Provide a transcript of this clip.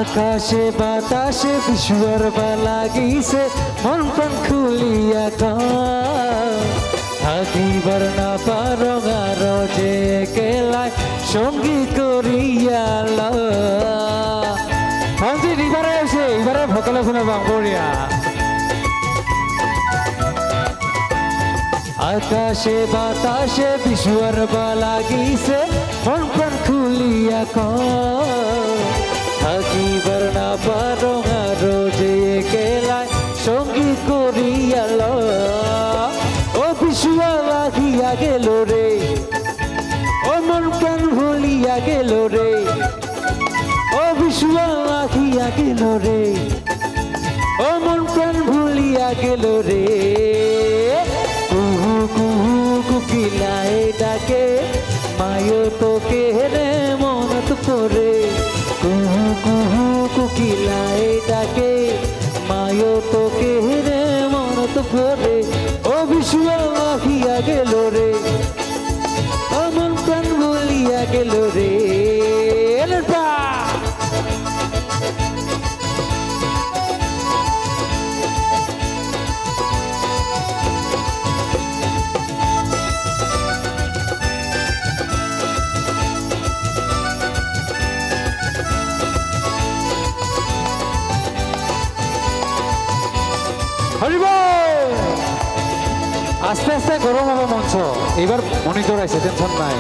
আকাশে বাতাসে বিশ্বর লাগিছে মন প্রাণ খুলিয়া থাকিবার না পারো আর যে একেলায় সঙ্গী করিয়া মঞ্জিত ইবারে আছে ইবারে ভকলে শুনে বাংবরিয়া আকাশে বাতাসে বিশ্বর লাগিছে মন প্রাণ খুলিয়া থাকিবার না পারো আর যে একেলায় সঙ্গী করিয়া ও বিশুয়া লাগিয়া গেল রে ও মন প্রাণ ভুলিয়া গেল রে ও বিশুয়া লাগিয়া গেল রে ও মন প্রাণ ভুলিয়া গেল রে কুহু কুহু কুকিলায় ডাকে মায়ো তোকে রে মনত করে কুহু কুহু কুকিলায় ডাকে মায়ো তোকে রে মনত করে ও বিশুয়া লাগিয়া গেল রে ও মন প্রাণ ভুলিয়া গেল রে আস্তে আস্তে গরম হবে মঞ্চ এবার মনিটর আছে টেনশন নাই।